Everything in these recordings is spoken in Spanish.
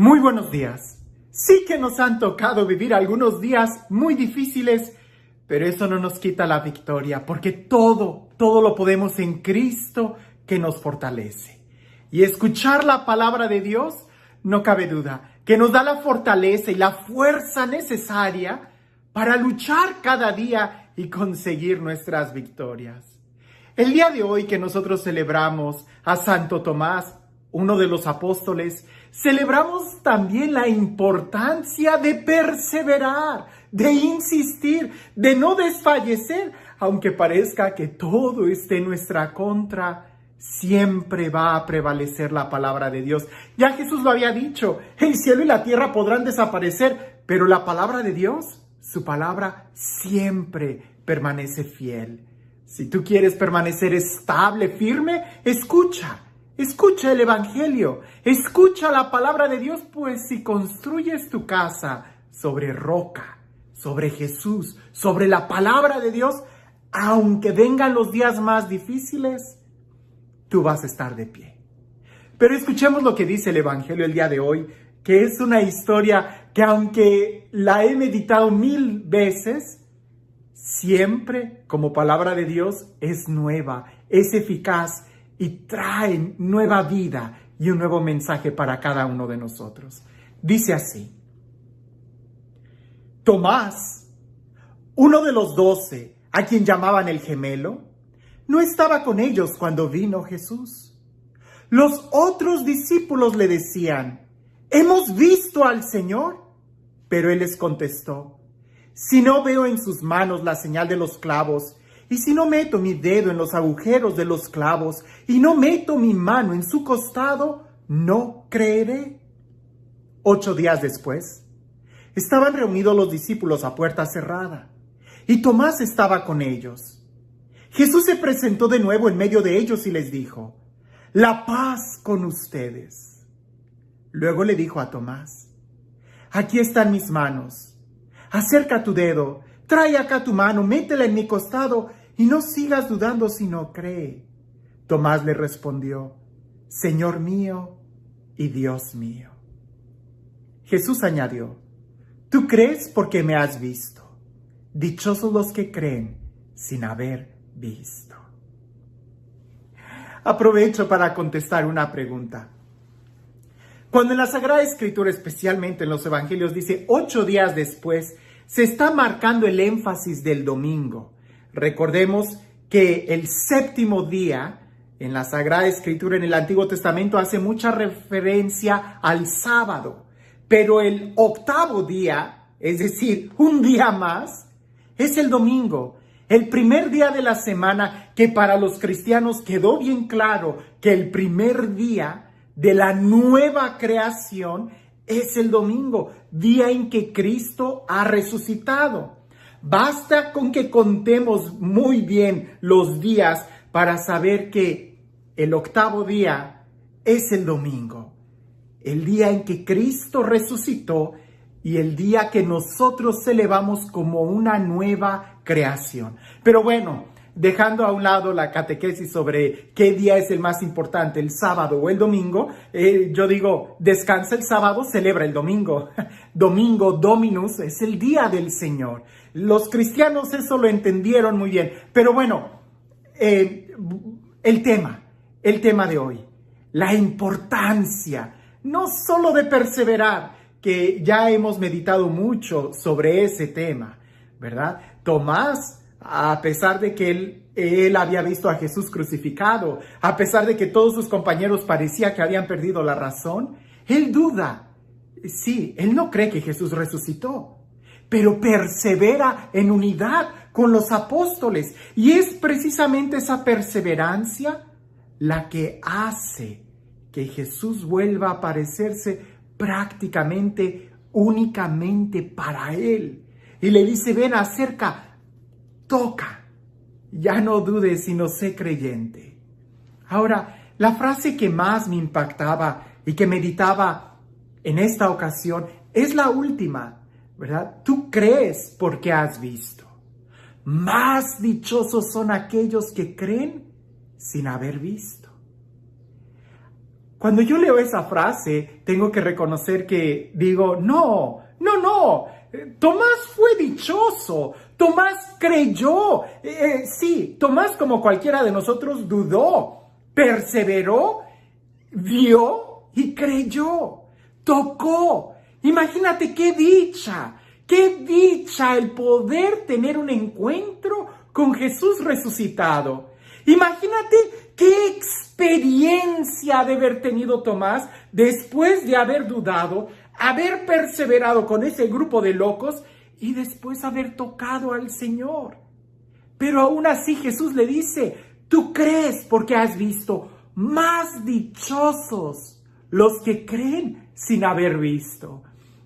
Muy buenos días. Sí que nos han tocado vivir algunos días muy difíciles, pero eso no nos quita la victoria, porque todo lo podemos en Cristo que nos fortalece. Y escuchar la palabra de Dios, no cabe duda, que nos da la fortaleza y la fuerza necesaria para luchar cada día y conseguir nuestras victorias. El día de hoy que nosotros celebramos a Santo Tomás, uno de los apóstoles, celebramos también la importancia de perseverar, de insistir, de no desfallecer, aunque parezca que todo esté en nuestra contra. Siempre va a prevalecer la palabra de Dios. Ya Jesús lo había dicho, el cielo y la tierra podrán desaparecer, pero la palabra de Dios, su palabra siempre permanece fiel. Si tú quieres permanecer estable, firme, escucha el Evangelio, escucha la palabra de Dios, pues si construyes tu casa sobre roca, sobre Jesús, sobre la palabra de Dios, aunque vengan los días más difíciles, tú vas a estar de pie. Pero escuchemos lo que dice el Evangelio el día de hoy, que es una historia que aunque la he meditado 1000 veces, siempre como palabra de Dios es nueva, es eficaz y trae nueva vida y un nuevo mensaje para cada uno de nosotros. Dice así: Tomás, uno de los 12, a quien llamaban el gemelo, no estaba con ellos cuando vino Jesús. Los otros discípulos le decían: «¿Hemos visto al Señor?». Pero él les contestó: «Si no veo en sus manos la señal de los clavos, y si no meto mi dedo en los agujeros de los clavos, y no meto mi mano en su costado, no creeré». 8 días después, estaban reunidos los discípulos a puerta cerrada, y Tomás estaba con ellos. Jesús se presentó de nuevo en medio de ellos y les dijo: «La paz con ustedes». Luego le dijo a Tomás: «Aquí están mis manos. Acerca tu dedo, trae acá tu mano, métela en mi costado y no sigas dudando, sino cree». Tomás le respondió: «Señor mío y Dios mío». Jesús añadió: «Tú crees porque me has visto. Dichosos los que creen sin haber visto». Aprovecho para contestar una pregunta. Cuando en la Sagrada Escritura, especialmente en los Evangelios, dice 8 días después, se está marcando el énfasis del domingo. Recordemos que el 7º día en la Sagrada Escritura, en el Antiguo Testamento, hace mucha referencia al sábado. Pero el 8º día, es decir, un día más, es el domingo. El primer día de la semana, que para los cristianos quedó bien claro que el primer día de la nueva creación es el domingo, día en que Cristo ha resucitado. Basta con que contemos muy bien los días para saber que el 8º día es el domingo, el día en que Cristo resucitó y el día que nosotros celebramos como una nueva creación. Pero bueno, dejando a un lado la catequesis sobre qué día es el más importante, el sábado o el domingo, yo digo, descansa el sábado, celebra el domingo. Domingo, Dominus, es el día del Señor. Los cristianos eso lo entendieron muy bien. Pero bueno, el tema de hoy, la importancia, no solo de perseverar, que ya hemos meditado mucho sobre ese tema, ¿verdad? Tomás, a pesar de que él había visto a Jesús crucificado, a pesar de que todos sus compañeros parecía que habían perdido la razón, él duda. Sí, él no cree que Jesús resucitó, pero persevera en unidad con los apóstoles. Y es precisamente esa perseverancia la que hace que Jesús vuelva a aparecerse prácticamente, únicamente para él. Y le dice: «Ven, acerca, toca, ya no dudes, sino sé creyente». Ahora, la frase que más me impactaba y que meditaba en esta ocasión es la última, ¿verdad? Tú crees porque has visto. Más dichosos son aquellos que creen sin haber visto. Cuando yo leo esa frase, tengo que reconocer que digo, no. Tomás fue dichoso, Tomás creyó. Sí, Tomás, como cualquiera de nosotros, dudó, perseveró, vio y creyó, tocó. Imagínate qué dicha el poder tener un encuentro con Jesús resucitado. Imagínate qué experiencia de haber tenido Tomás después de haber dudado, haber perseverado con ese grupo de locos y después haber tocado al Señor. Pero aún así Jesús le dice, tú crees porque has visto, más dichosos los que creen sin haber visto.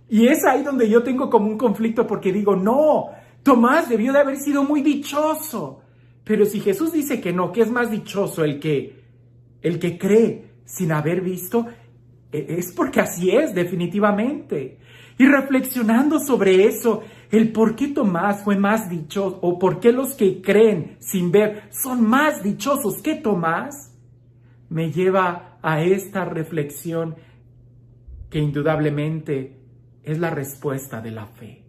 Y es ahí donde yo tengo como un conflicto porque digo, no, Tomás debió de haber sido muy dichoso. Pero si Jesús dice que no, que es más dichoso el que cree sin haber visto, es porque así es, definitivamente. Y reflexionando sobre eso, el por qué Tomás fue más dichoso, o por qué los que creen sin ver son más dichosos que Tomás, me lleva a esta reflexión que indudablemente es la respuesta de la fe.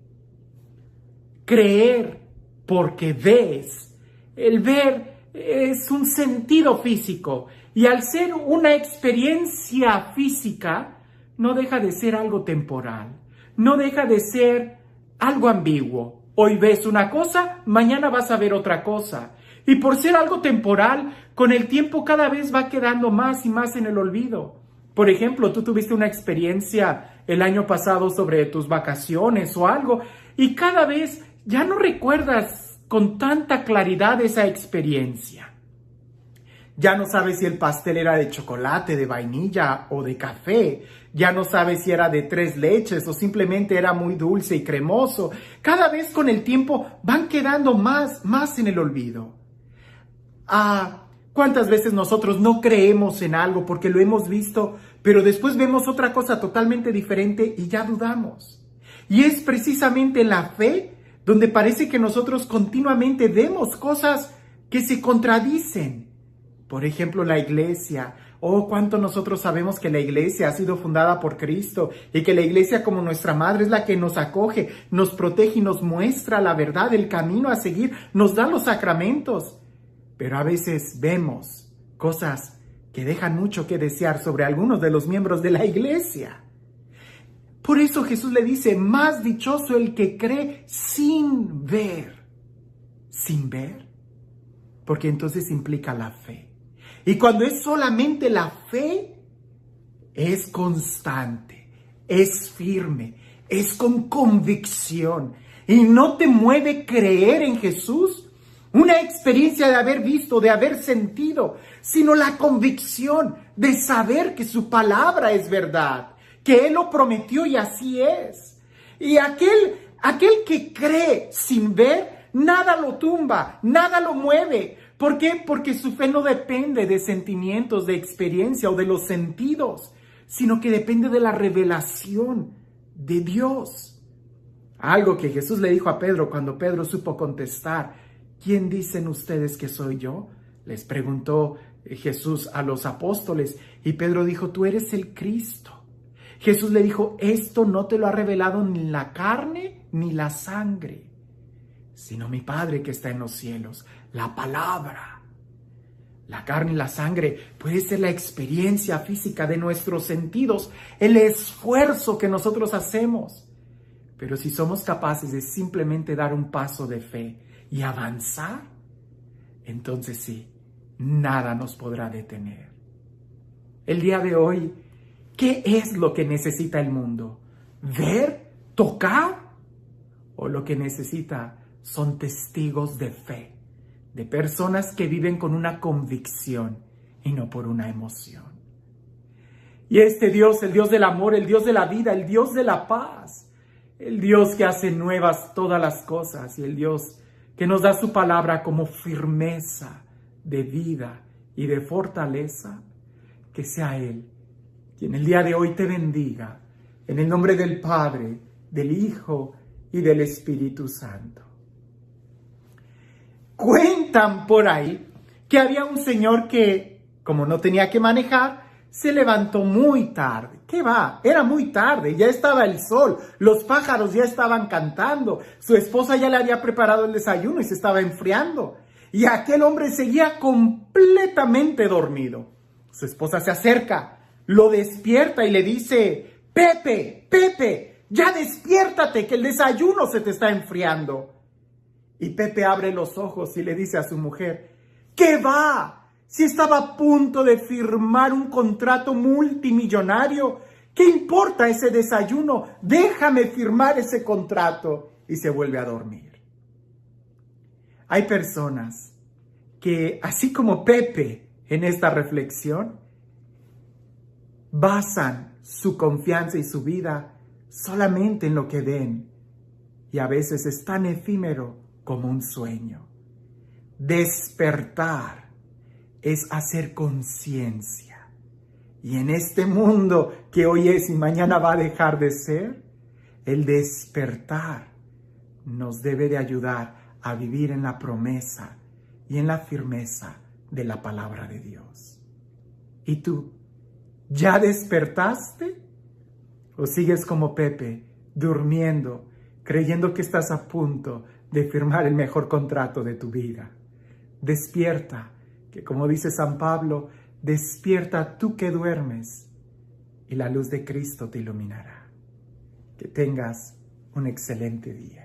Creer porque ves. El ver es un sentido físico y al ser una experiencia física no deja de ser algo temporal, no deja de ser algo ambiguo. Hoy ves una cosa, mañana vas a ver otra cosa. Y por ser algo temporal, con el tiempo cada vez va quedando más y más en el olvido. Por ejemplo, tú tuviste una experiencia el año pasado sobre tus vacaciones o algo y cada vez ya no recuerdas con tanta claridad esa experiencia. Ya no sabes si el pastel era de chocolate, de vainilla o de café. Ya no sabes si era de 3 leches o simplemente era muy dulce y cremoso. Cada vez con el tiempo van quedando más en el olvido. ¿Cuántas veces nosotros no creemos en algo porque lo hemos visto, pero después vemos otra cosa totalmente diferente y ya dudamos? Y es precisamente en la fe donde parece que nosotros continuamente vemos cosas que se contradicen. Por ejemplo, la iglesia. Cuánto nosotros sabemos que la iglesia ha sido fundada por Cristo y que la iglesia como nuestra madre es la que nos acoge, nos protege y nos muestra la verdad, el camino a seguir, nos da los sacramentos. Pero a veces vemos cosas que dejan mucho que desear sobre algunos de los miembros de la iglesia. Por eso Jesús le dice, más dichoso el que cree sin ver. ¿Sin ver? Porque entonces implica la fe. Y cuando es solamente la fe, es constante, es firme, es con convicción. Y no te mueve creer en Jesús, una experiencia de haber visto, de haber sentido, sino la convicción de saber que su palabra es verdad, que Él lo prometió y así es. Y aquel que cree sin ver, nada lo tumba, nada lo mueve. ¿Por qué? Porque su fe no depende de sentimientos, de experiencia o de los sentidos, sino que depende de la revelación de Dios. Algo que Jesús le dijo a Pedro cuando Pedro supo contestar, ¿quién dicen ustedes que soy yo? Les preguntó Jesús a los apóstoles y Pedro dijo, tú eres el Cristo. Jesús le dijo, esto no te lo ha revelado ni la carne ni la sangre, sino mi Padre que está en los cielos. La palabra, la carne y la sangre puede ser la experiencia física de nuestros sentidos, el esfuerzo que nosotros hacemos. Pero si somos capaces de simplemente dar un paso de fe y avanzar, entonces sí, nada nos podrá detener. El día de hoy, ¿qué es lo que necesita el mundo? ¿Ver? ¿Tocar? ¿O lo que necesita son testigos de fe? De personas que viven con una convicción y no por una emoción. Y este Dios, el Dios del amor, el Dios de la vida, el Dios de la paz, el Dios que hace nuevas todas las cosas y el Dios que nos da su palabra como firmeza de vida y de fortaleza, que sea Él quien el día de hoy te bendiga, en el nombre del Padre, del Hijo y del Espíritu Santo. Cuentan por ahí que había un señor que, como no tenía que manejar, se levantó muy tarde. ¿Qué va? Era muy tarde, ya estaba el sol, los pájaros ya estaban cantando, su esposa ya le había preparado el desayuno y se estaba enfriando. Y aquel hombre seguía completamente dormido. Su esposa se acerca, lo despierta y le dice: Pepe, Pepe, ya despiértate que el desayuno se te está enfriando. Y Pepe abre los ojos y le dice a su mujer: ¿qué va? Si estaba a punto de firmar un contrato multimillonario, ¿qué importa ese desayuno? Déjame firmar ese contrato. Y se vuelve a dormir. Hay personas que, así como Pepe en esta reflexión, basan su confianza y su vida solamente en lo que ven. Y a veces es tan efímero como un sueño. Despertar es hacer conciencia. Y en este mundo que hoy es y mañana va a dejar de ser, el despertar nos debe de ayudar a vivir en la promesa y en la firmeza de la palabra de Dios. ¿Y tú? ¿Ya despertaste? ¿O sigues como Pepe, durmiendo, creyendo que estás a punto de firmar el mejor contrato de tu vida? Despierta, que como dice San Pablo, despierta tú que duermes y la luz de Cristo te iluminará. Que tengas un excelente día.